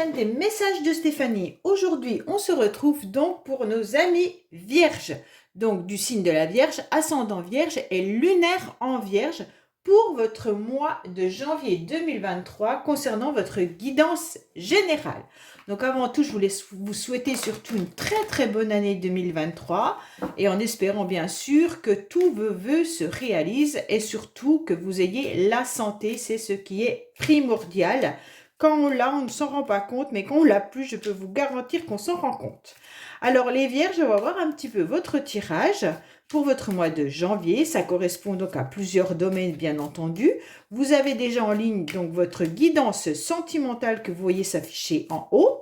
chaîne des messages de Stéphanie. Aujourd'hui, on se retrouve donc pour nos amis vierges. Donc du signe de la Vierge, ascendant Vierge et lunaire en Vierge pour votre mois de janvier 2023 concernant votre guidance générale. Donc avant tout, je voulais vous souhaiter surtout une très bonne année 2023 et en espérant bien sûr que tous vos vœux se réalisent et surtout que vous ayez la santé, c'est ce qui est primordial. Quand on l'a, on ne s'en rend pas compte, mais quand on l'a plus, je peux vous garantir qu'on s'en rend compte. Alors les Vierges, on va voir un petit peu votre tirage pour votre mois de janvier. Ça correspond donc à plusieurs domaines, bien entendu. Vous avez déjà en ligne donc votre guidance sentimentale que vous voyez s'afficher en haut.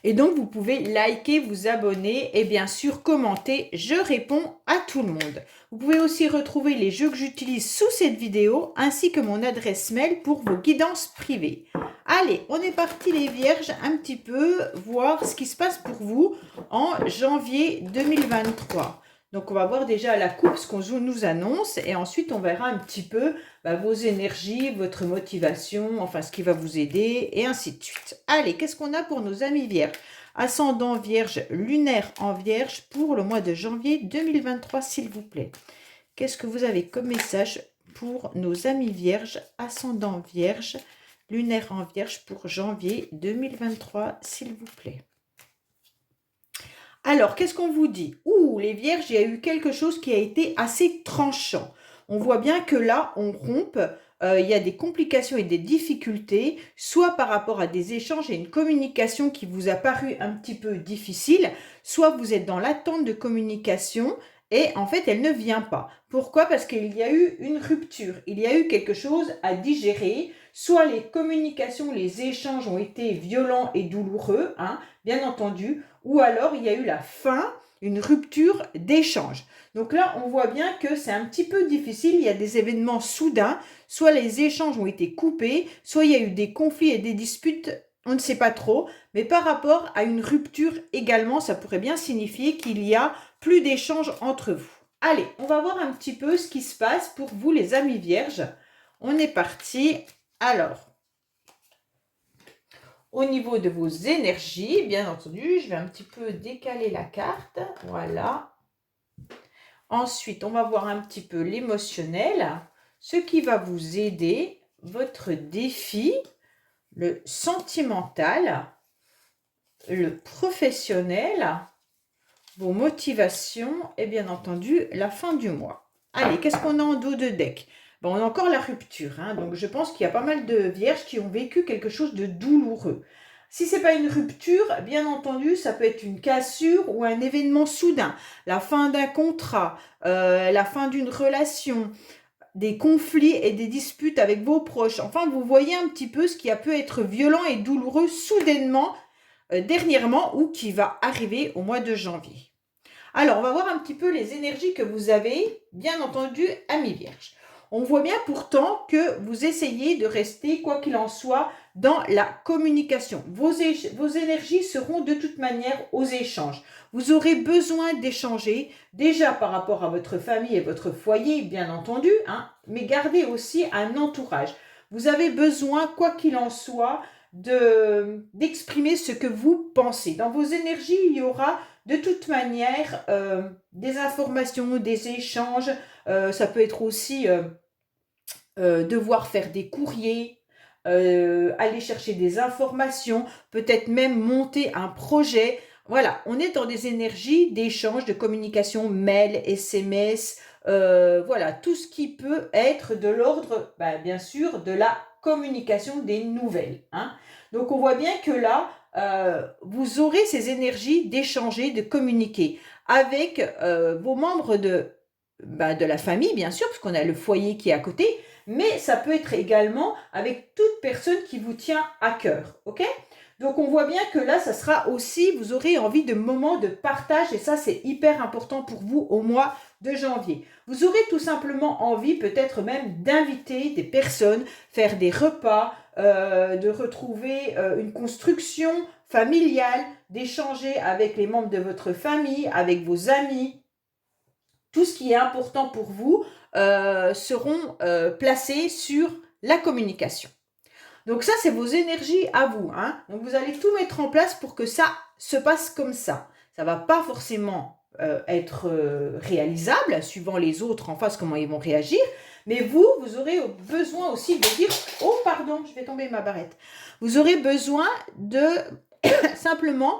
Et donc, vous pouvez liker, vous abonner et bien sûr commenter. Je réponds à tout le monde. Vous pouvez aussi retrouver les jeux que j'utilise sous cette vidéo ainsi que mon adresse mail pour vos guidances privées. Allez, on est parti les Vierges, un petit peu voir ce qui se passe pour vous en janvier 2023. Donc, on va voir déjà la coupe, ce qu'on nous annonce et ensuite, on verra un petit peu vos énergies, votre motivation, enfin ce qui va vous aider et ainsi de suite. Allez, qu'est-ce qu'on a pour nos amis vierges? Ascendant Vierge, lunaire en Vierge pour le mois de janvier 2023, s'il vous plaît. Qu'est-ce que vous avez comme message pour nos amis vierges, ascendant Vierge, lunaire en Vierge pour janvier 2023, s'il vous plaît? Alors, qu'est-ce qu'on vous dit? Ouh, les vierges, il y a eu quelque chose qui a été assez tranchant. On voit bien que là, on rompt, il y a des complications et des difficultés, soit par rapport à des échanges et une communication qui vous a paru un petit peu difficile, soit vous êtes dans l'attente de communication et en fait, elle ne vient pas. Pourquoi? Parce qu'il y a eu une rupture, il y a eu quelque chose à digérer, soit les communications, les échanges ont été violents et douloureux, hein, bien entendu, ou alors il y a eu la fin, une rupture d'échange. Donc là, on voit bien que c'est un petit peu difficile, il y a des événements soudains, soit les échanges ont été coupés, soit il y a eu des conflits et des disputes, on ne sait pas trop, mais par rapport à une rupture également, ça pourrait bien signifier qu'il y a plus d'échanges entre vous. Allez, on va voir un petit peu ce qui se passe pour vous les amis vierges. On est parti. Alors, au niveau de vos énergies, bien entendu, je vais un petit peu décaler la carte. Voilà. Ensuite, on va voir un petit peu l'émotionnel, ce qui va vous aider, votre défi, le sentimental, le professionnel, vos motivations et bien entendu la fin du mois. Allez, qu'est-ce qu'on a en dos de deck? Bon, on a encore la rupture, hein, donc je pense qu'il y a pas mal de vierges qui ont vécu quelque chose de douloureux. Si ce n'est pas une rupture, bien entendu, ça peut être une cassure ou un événement soudain, la fin d'un contrat, la fin d'une relation, des conflits et des disputes avec vos proches. Enfin, vous voyez un petit peu ce qui a pu être violent et douloureux soudainement, dernièrement ou qui va arriver au mois de janvier. Alors, on va voir un petit peu les énergies que vous avez, bien entendu, amis vierges. On voit bien pourtant que vous essayez de rester, quoi qu'il en soit, dans la communication. Vos énergies seront de toute manière aux échanges. Vous aurez besoin d'échanger, déjà par rapport à votre famille et votre foyer, bien entendu, hein, mais gardez aussi un entourage. Vous avez besoin, quoi qu'il en soit, d'exprimer ce que vous pensez. Dans vos énergies, il y aura de toute manière des informations, des échanges. Ça peut être aussi devoir faire des courriers, aller chercher des informations, peut-être même monter un projet. Voilà, on est dans des énergies d'échange, de communication, mail, SMS, voilà, tout ce qui peut être de l'ordre, bien sûr, de la communication des nouvelles, hein. Donc, on voit bien que là, vous aurez ces énergies d'échanger, de communiquer avec vos membres de la famille, bien sûr, parce qu'on a le foyer qui est à côté, mais ça peut être également avec toute personne qui vous tient à cœur, ok? Donc, on voit bien que là, ça sera aussi, vous aurez envie de moments de partage et ça, c'est hyper important pour vous au mois de janvier. Vous aurez tout simplement envie, peut-être même, d'inviter des personnes, faire des repas, de retrouver une construction familiale, d'échanger avec les membres de votre famille, avec vos amis. Tout ce qui est important pour vous seront placés sur la communication. Donc ça, c'est vos énergies à vous, hein. Donc vous allez tout mettre en place pour que ça se passe comme ça. Ça va pas forcément être réalisable, suivant les autres en face, comment ils vont réagir. Mais vous aurez besoin aussi de dire « Oh, pardon, je vais tomber ma barrette ». Vous aurez besoin de simplement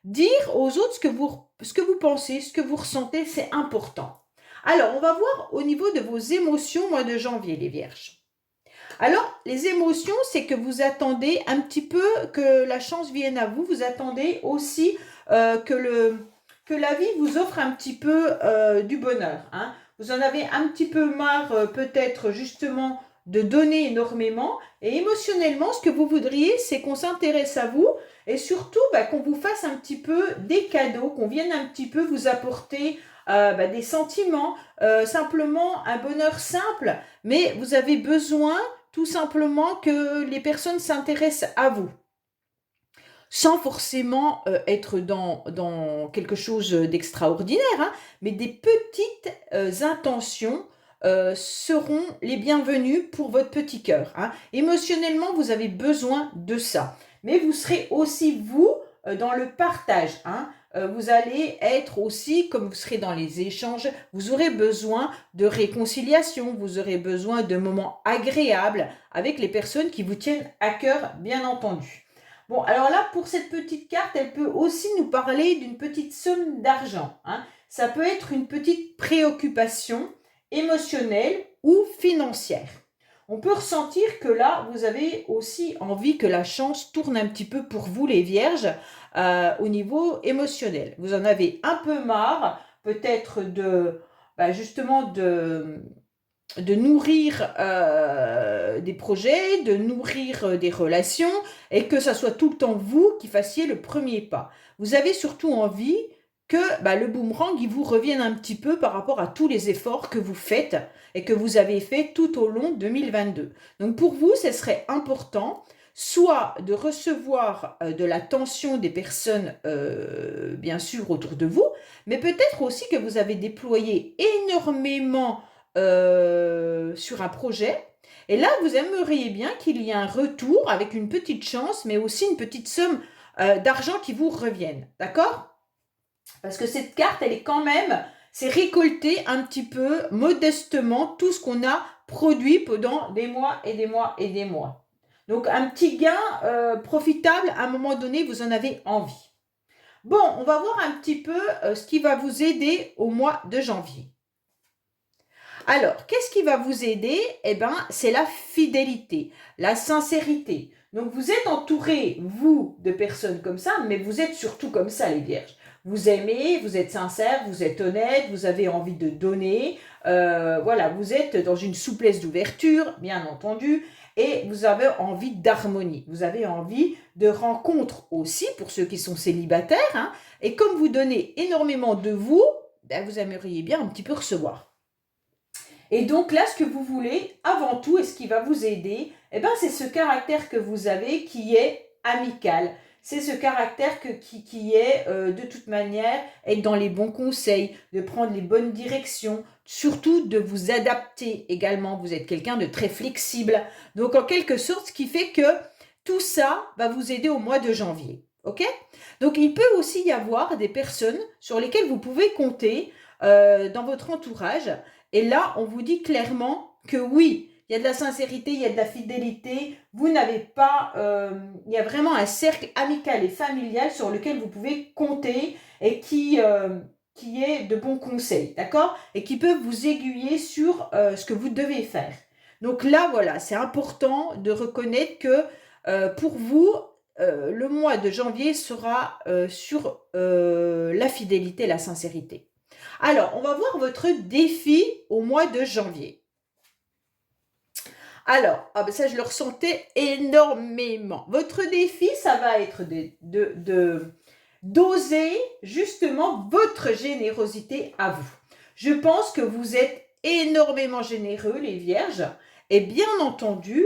dire aux autres ce que vous pensez, ce que vous ressentez, c'est important. Alors, on va voir au niveau de vos émotions, mois de janvier, les Vierges. Alors, les émotions, c'est que vous attendez un petit peu que la chance vienne à vous. Vous attendez aussi que la vie vous offre un petit peu du bonheur, hein. Vous en avez un petit peu marre peut-être justement de donner énormément. Et émotionnellement, ce que vous voudriez, c'est qu'on s'intéresse à vous et surtout qu'on vous fasse un petit peu des cadeaux, qu'on vienne un petit peu vous apporter des sentiments, simplement un bonheur simple, mais vous avez besoin tout simplement que les personnes s'intéressent à vous, sans forcément être dans quelque chose d'extraordinaire, hein, mais des petites intentions seront les bienvenues pour votre petit cœur, hein. Émotionnellement, vous avez besoin de ça, mais vous serez aussi, vous, dans le partage, hein. Vous allez être aussi, comme vous serez dans les échanges, vous aurez besoin de réconciliation, vous aurez besoin de moments agréables avec les personnes qui vous tiennent à cœur, bien entendu. Bon, alors là, pour cette petite carte, elle peut aussi nous parler d'une petite somme d'argent, hein. Ça peut être une petite préoccupation émotionnelle ou financière. On peut ressentir que là, vous avez aussi envie que la chance tourne un petit peu pour vous, les Vierges, au niveau émotionnel. Vous en avez un peu marre, peut-être justement de nourrir des projets, de nourrir des relations, et que ça soit tout le temps vous qui fassiez le premier pas. Vous avez surtout envie que le boomerang il vous revienne un petit peu par rapport à tous les efforts que vous faites et que vous avez fait tout au long de 2022. Donc pour vous, ce serait important soit de recevoir de l'attention des personnes, bien sûr, autour de vous, mais peut-être aussi que vous avez déployé énormément sur un projet. Et là, vous aimeriez bien qu'il y ait un retour avec une petite chance, mais aussi une petite somme d'argent qui vous revienne. D'accord ? Parce que cette carte, elle est quand même, c'est récolter un petit peu modestement tout ce qu'on a produit pendant des mois et des mois et des mois. Donc, un petit gain profitable, à un moment donné, vous en avez envie. Bon, on va voir un petit peu ce qui va vous aider au mois de janvier. Alors, qu'est-ce qui va vous aider? Eh bien, c'est la fidélité, la sincérité. Donc, vous êtes entouré, vous, de personnes comme ça, mais vous êtes surtout comme ça, les Vierges. Vous aimez, vous êtes sincère, vous êtes honnête, vous avez envie de donner. Voilà, vous êtes dans une souplesse d'ouverture, bien entendu, et vous avez envie d'harmonie. Vous avez envie de rencontres aussi, pour ceux qui sont célibataires, hein. Et comme vous donnez énormément de vous, vous aimeriez bien un petit peu recevoir. Et donc là, ce que vous voulez, avant tout, et ce qui va vous aider, c'est ce caractère que vous avez qui est amical. C'est ce caractère qui est, de toute manière, être dans les bons conseils, de prendre les bonnes directions, surtout de vous adapter également. Vous êtes quelqu'un de très flexible. Donc, en quelque sorte, ce qui fait que tout ça va vous aider au mois de janvier. OK ? Donc, il peut aussi y avoir des personnes sur lesquelles vous pouvez compter dans votre entourage. Et là, on vous dit clairement que oui, il y a de la sincérité, il y a de la fidélité. Vous n'avez pas... il y a vraiment un cercle amical et familial sur lequel vous pouvez compter et qui est de bons conseils, d'accord? Et qui peuvent vous aiguiller sur ce que vous devez faire. Donc là, voilà, c'est important de reconnaître que pour vous, le mois de janvier sera sur la fidélité et la sincérité. Alors, on va voir votre défi au mois de janvier. Alors, ça, je le ressentais énormément. Votre défi, ça va être d'oser justement votre générosité à vous. Je pense que vous êtes énormément généreux, les Vierges. Et bien entendu,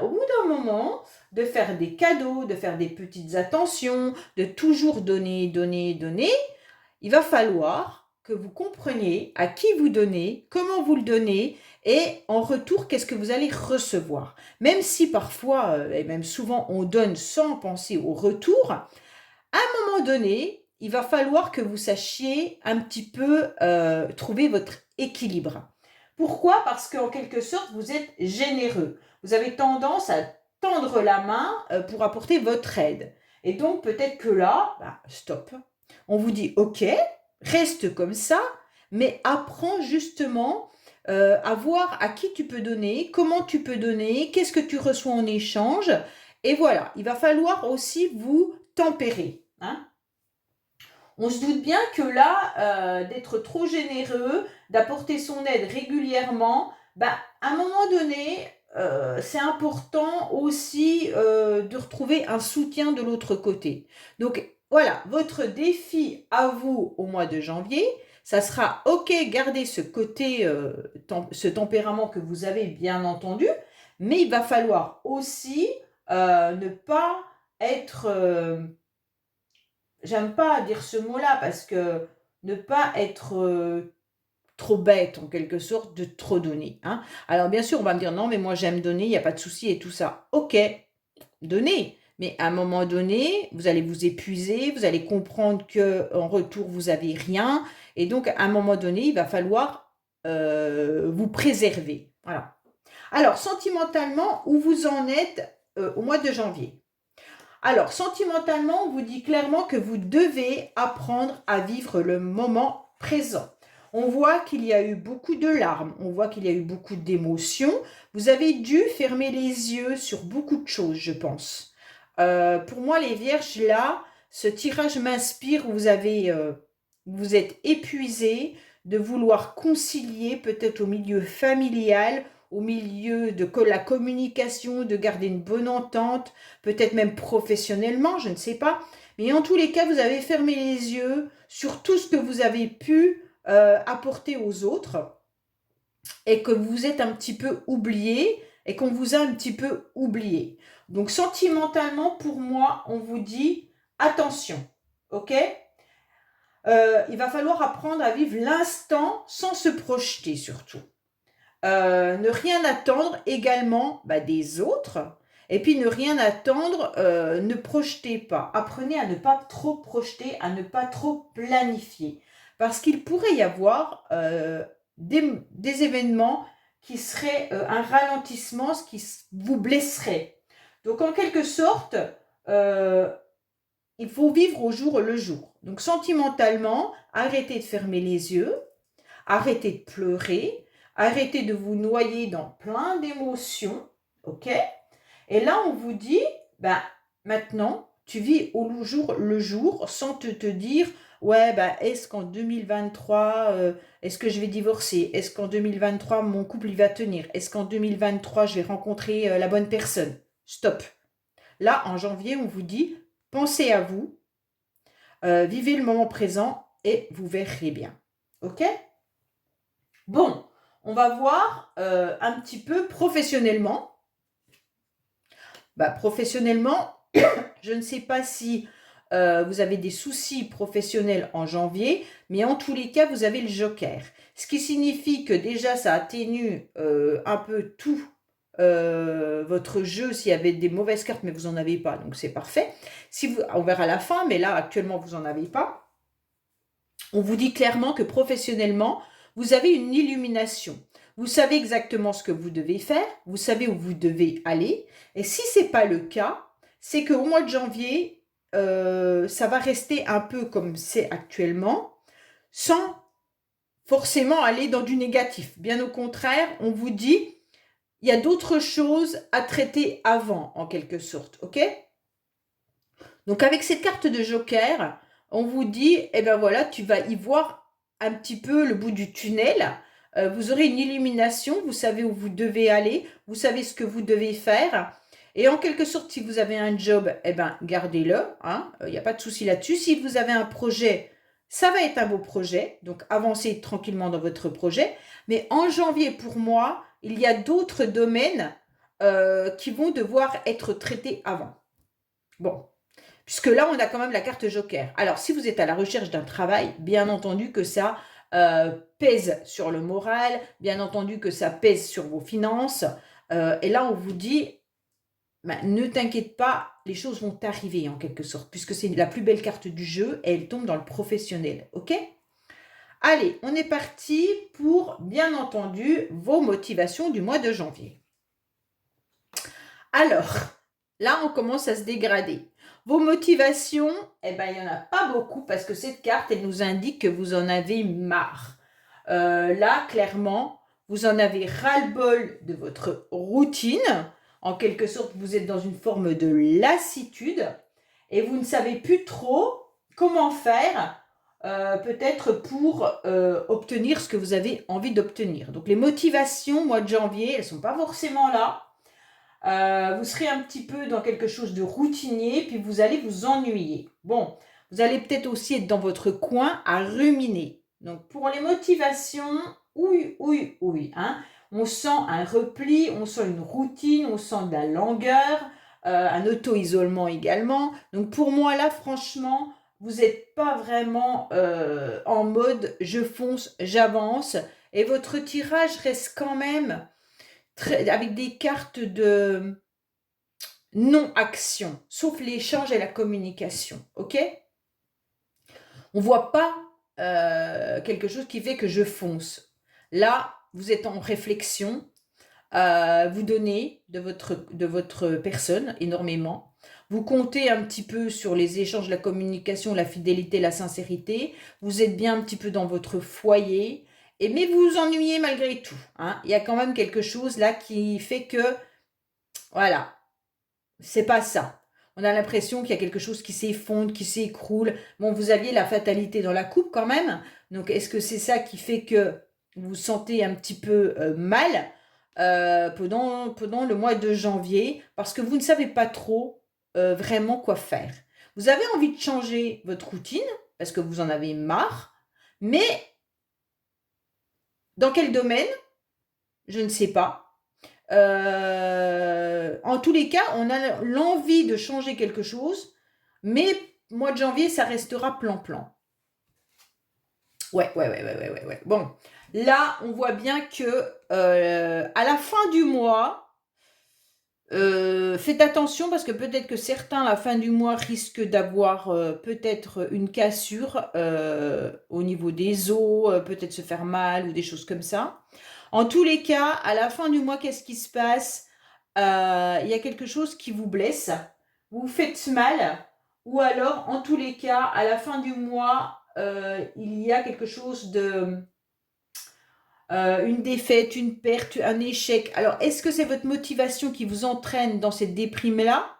au bout d'un moment, de faire des cadeaux, de faire des petites attentions, de toujours donner, donner, donner, il va falloir que vous compreniez à qui vous donnez, comment vous le donnez, et en retour, qu'est-ce que vous allez recevoir. Même si parfois, et même souvent, on donne sans penser au retour, à un moment donné, il va falloir que vous sachiez un petit peu trouver votre équilibre. Pourquoi? Parce qu'en quelque sorte, vous êtes généreux. Vous avez tendance à tendre la main pour apporter votre aide. Et donc, peut-être que là, stop. On vous dit, ok, reste comme ça, mais apprends justement à voir à qui tu peux donner, comment tu peux donner, qu'est-ce que tu reçois en échange. Et voilà, il va falloir aussi vous tempérer. Hein. On se doute bien que là, d'être trop généreux, d'apporter son aide régulièrement, à un moment donné, c'est important aussi de retrouver un soutien de l'autre côté. Donc voilà, votre défi à vous au mois de janvier, ça sera ok, gardez ce côté, ce tempérament que vous avez bien entendu, mais il va falloir aussi ne pas être j'aime pas dire ce mot-là parce que ne pas être trop bête en quelque sorte de trop donner. Hein. Alors bien sûr, on va me dire non, mais moi j'aime donner, il n'y a pas de souci et tout ça. Ok, donnez. Mais à un moment donné, vous allez vous épuiser, vous allez comprendre qu'en retour, vous n'avez rien. Et donc, à un moment donné, il va falloir vous préserver. Voilà. Alors, sentimentalement, où vous en êtes au mois de janvier? Alors, sentimentalement, on vous dit clairement que vous devez apprendre à vivre le moment présent. On voit qu'il y a eu beaucoup de larmes, on voit qu'il y a eu beaucoup d'émotions. Vous avez dû fermer les yeux sur beaucoup de choses, je pense. Pour moi, les vierges, là, ce tirage m'inspire. Vous êtes épuisés de vouloir concilier peut-être au milieu familial, au milieu de la communication, de garder une bonne entente, peut-être même professionnellement, je ne sais pas. Mais en tous les cas, vous avez fermé les yeux sur tout ce que vous avez pu apporter aux autres et que vous êtes un petit peu oublié et qu'on vous a un petit peu oublié. Donc sentimentalement, pour moi, on vous dit attention, ok? Il va falloir apprendre à vivre l'instant sans se projeter surtout. Ne rien attendre également des autres. Et puis ne rien attendre, ne projetez pas. Apprenez à ne pas trop projeter, à ne pas trop planifier. Parce qu'il pourrait y avoir des événements qui seraient un ralentissement, ce qui vous blesserait. Donc en quelque sorte, il faut vivre au jour le jour. Donc sentimentalement, arrêtez de fermer les yeux, arrêtez de pleurer, arrêtez de vous noyer dans plein d'émotions, ok? Et là, on vous dit, maintenant, tu vis au jour le jour sans te dire, ouais, est-ce qu'en 2023, est-ce que je vais divorcer? Est-ce qu'en 2023, mon couple, il va tenir? Est-ce qu'en 2023, je vais rencontrer la bonne personne? Stop. Là, en janvier, on vous dit, pensez à vous, vivez le moment présent et vous verrez bien. Ok? Bon, on va voir un petit peu professionnellement. Professionnellement, je ne sais pas si vous avez des soucis professionnels en janvier, mais en tous les cas, vous avez le joker. Ce qui signifie que déjà, ça atténue un peu tout votre jeu s'il y avait des mauvaises cartes, mais vous n'en avez pas, donc c'est parfait. On verra à la fin, mais là, actuellement, vous n'en avez pas. On vous dit clairement que professionnellement, vous avez une illumination. Vous savez exactement ce que vous devez faire, vous savez où vous devez aller. Et si ce n'est pas le cas, c'est qu'au mois de janvier, ça va rester un peu comme c'est actuellement, sans forcément aller dans du négatif. Bien au contraire, on vous dit, il y a d'autres choses à traiter avant, en quelque sorte. Ok? Donc avec cette carte de joker, on vous dit, voilà, tu vas y voir un petit peu le bout du tunnel. Vous aurez une illumination, vous savez où vous devez aller, vous savez ce que vous devez faire. Et en quelque sorte, si vous avez un job, gardez-le. Il n'y a pas de souci là-dessus. Si vous avez un projet, ça va être un beau projet. Donc avancez tranquillement dans votre projet. Mais en janvier, pour moi, il y a d'autres domaines qui vont devoir être traités avant. Bon. Puisque là, on a quand même la carte joker. Alors, si vous êtes à la recherche d'un travail, bien entendu que ça, pèse sur le moral, bien entendu que ça pèse sur vos finances. Et là, on vous dit, ben, ne t'inquiète pas, les choses vont arriver en quelque sorte, puisque c'est la plus belle carte du jeu et elle tombe dans le professionnel, ok? Allez, on est parti pour, bien entendu, vos motivations du mois de janvier. Alors, là, on commence à se dégrader. Vos motivations, eh ben, il n'y en a pas beaucoup parce que cette carte, elle nous indique que vous en avez marre. Là, clairement, vous en avez ras-le-bol de votre routine. En quelque sorte, vous êtes dans une forme de lassitude et vous ne savez plus trop comment faire peut-être pour obtenir ce que vous avez envie d'obtenir. Donc, les motivations, mois de janvier, elles ne sont pas forcément là. Vous serez un petit peu dans quelque chose de routinier, puis vous allez vous ennuyer. Bon, vous allez peut-être aussi être dans votre coin à ruminer. Donc, pour les motivations, oui, hein. On sent un repli, on sent une routine, on sent de la langueur, un auto-isolement également. Donc, pour moi, là, franchement, vous n'êtes pas vraiment en mode « je fonce, j'avance ». Et votre tirage reste quand même avec des cartes de non-action, sauf l'échange et la communication, ok? On ne voit pas quelque chose qui fait que je fonce. Là, vous êtes en réflexion, vous donnez de votre personne énormément. Vous comptez un petit peu sur les échanges, la communication, la fidélité, la sincérité. Vous êtes bien un petit peu dans votre foyer. Mais vous vous ennuyez malgré tout. Hein. Il y a quand même quelque chose là qui fait que, voilà, c'est pas ça. On a l'impression qu'il y a quelque chose qui s'effondre, qui s'écroule. Bon, vous aviez la fatalité dans la coupe quand même. Donc, est-ce que c'est ça qui fait que vous vous sentez un petit peu mal pendant le mois de janvier parce que vous ne savez pas trop vraiment quoi faire. Vous avez envie de changer votre routine parce que vous en avez marre, mais dans quel domaine? Je ne sais pas. En tous les cas, on a l'envie de changer quelque chose, mais mois de janvier, ça restera plan-plan. Ouais. Bon, là, on voit bien que à la fin du mois, faites attention parce que peut-être que certains, à la fin du mois, risquent d'avoir peut-être une cassure au niveau des os, peut-être se faire mal ou des choses comme ça. En tous les cas, à la fin du mois, qu'est-ce qui se passe? Il y a quelque chose qui vous blesse, vous vous faites mal, ou alors, en tous les cas, à la fin du mois, il y a quelque chose de... une défaite, une perte, un échec. Alors, est-ce que c'est votre motivation qui vous entraîne dans cette déprime-là?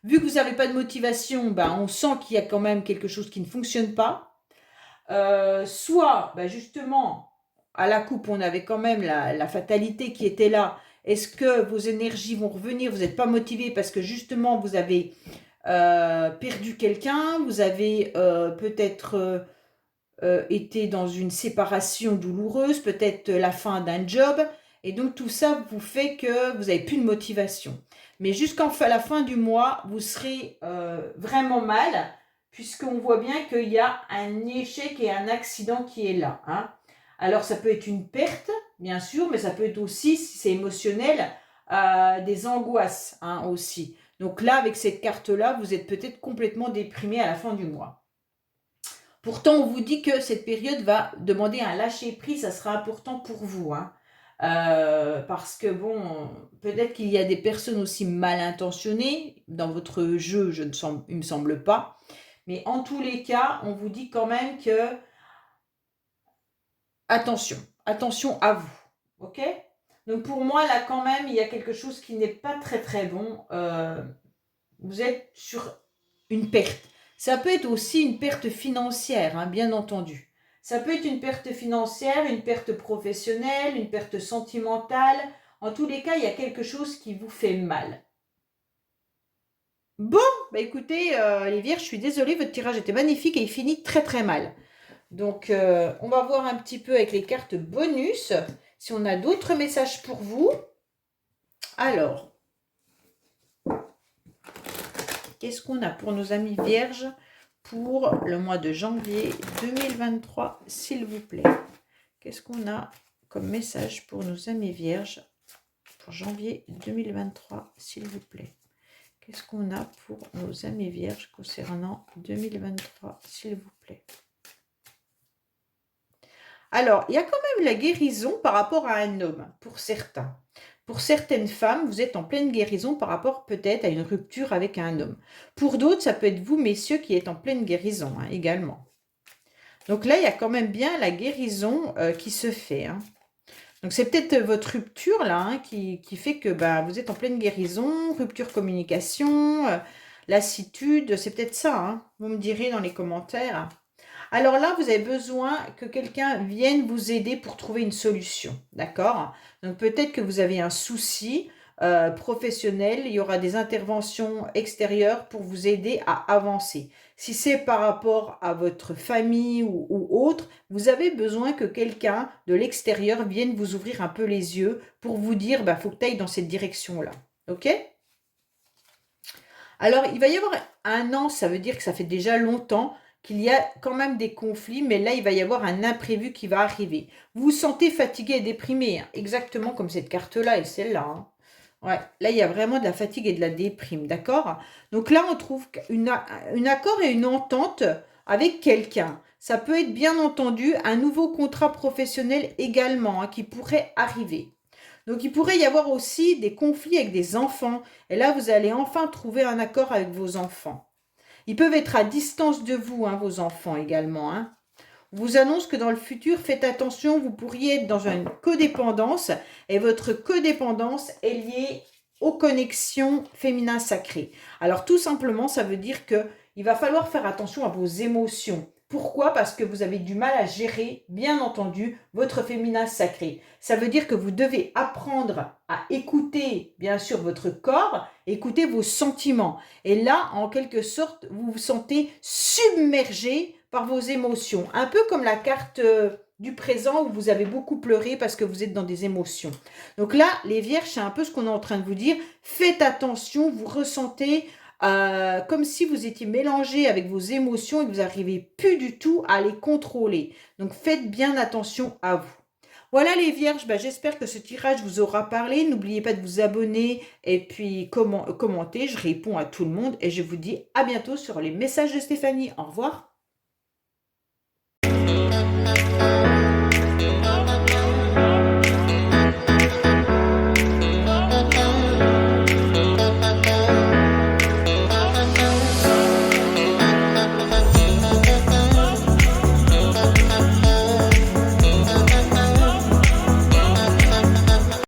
Vu que vous n'avez pas de motivation, ben, on sent qu'il y a quand même quelque chose qui ne fonctionne pas. Soit, ben, justement, à la coupe, on avait quand même la fatalité qui était là. Est-ce que vos énergies vont revenir? Vous n'êtes pas motivé parce que justement, vous avez perdu quelqu'un, vous avez peut-être... été dans une séparation douloureuse, peut-être la fin d'un job, et donc tout ça vous fait que vous n'avez plus de motivation. Mais jusqu'en la fin du mois, vous serez vraiment mal, puisqu'on voit bien qu'il y a un échec et un accident qui est là. Hein. Alors ça peut être une perte, bien sûr, mais ça peut être aussi, si c'est émotionnel, des angoisses hein, aussi. Donc là, avec cette carte-là, vous êtes peut-être complètement déprimé à la fin du mois. Pourtant, on vous dit que cette période va demander un lâcher-prise, ça sera important pour vous. Hein. Parce que, bon, peut-être qu'il y a des personnes aussi mal intentionnées. Dans votre jeu, il ne me semble pas. Mais en tous les cas, on vous dit quand même que... attention à vous. Ok? Donc pour moi, là, quand même, il y a quelque chose qui n'est pas très, très bon. Vous êtes sur une perte. Ça peut être aussi une perte financière, hein, bien entendu. Ça peut être une perte financière, une perte professionnelle, une perte sentimentale. En tous les cas, il y a quelque chose qui vous fait mal. Bon, bah écoutez, les Vierges, je suis désolée, votre tirage était magnifique et il finit très très mal. Donc, on va voir un petit peu avec les cartes bonus si on a d'autres messages pour vous. Alors, qu'est-ce qu'on a pour nos amis Vierges pour le mois de janvier 2023, s'il vous plaît? Qu'est-ce qu'on a comme message pour nos amis vierges pour janvier 2023, s'il vous plaît? Qu'est-ce qu'on a pour nos amis vierges concernant 2023, s'il vous plaît? Alors, il y a quand même la guérison par rapport à un homme, pour certains. Pour certaines femmes, vous êtes en pleine guérison par rapport peut-être à une rupture avec un homme. Pour d'autres, ça peut être vous, messieurs, qui êtes en pleine guérison également. Donc là, il y a quand même bien la guérison qui se fait. Donc c'est peut-être votre rupture là qui fait que vous êtes en pleine guérison, rupture communication, lassitude, c'est peut-être ça. Vous me direz dans les commentaires. Alors là, vous avez besoin que quelqu'un vienne vous aider pour trouver une solution, d'accord? Donc peut-être que vous avez un souci professionnel, il y aura des interventions extérieures pour vous aider à avancer. Si c'est par rapport à votre famille ou autre, vous avez besoin que quelqu'un de l'extérieur vienne vous ouvrir un peu les yeux pour vous dire, faut que tu ailles dans cette direction-là, ok? Alors, il va y avoir un an, ça veut dire que ça fait déjà longtemps qu'il y a quand même des conflits, mais là, il va y avoir un imprévu qui va arriver. Vous vous sentez fatigué et déprimé, exactement comme cette carte-là et celle-là. Ouais, là, il y a vraiment de la fatigue et de la déprime, d'accord? Donc là, on trouve un accord et une entente avec quelqu'un. Ça peut être, bien entendu, un nouveau contrat professionnel également qui pourrait arriver. Donc, il pourrait y avoir aussi des conflits avec des enfants. Et là, vous allez enfin trouver un accord avec vos enfants. Ils peuvent être à distance de vous, vos enfants également. On vous annonce que dans le futur, faites attention, vous pourriez être dans une codépendance. Et votre codépendance est liée aux connexions féminin sacrées. Alors, tout simplement, ça veut dire qu'il va falloir faire attention à vos émotions. Pourquoi? Parce que vous avez du mal à gérer, bien entendu, votre féminin sacré. Ça veut dire que vous devez apprendre à écouter, bien sûr, votre corps, écouter vos sentiments. Et là, en quelque sorte, vous vous sentez submergé par vos émotions. Un peu comme la carte du présent où vous avez beaucoup pleuré parce que vous êtes dans des émotions. Donc là, les vierges, c'est un peu ce qu'on est en train de vous dire. Faites attention, vous ressentez comme si vous étiez mélangé avec vos émotions et que vous n'arrivez plus du tout à les contrôler. Donc faites bien attention à vous. Voilà les vierges, j'espère que ce tirage vous aura parlé. N'oubliez pas de vous abonner et puis commenter. Je réponds à tout le monde et je vous dis à bientôt sur les messages de Stéphanie. Au revoir.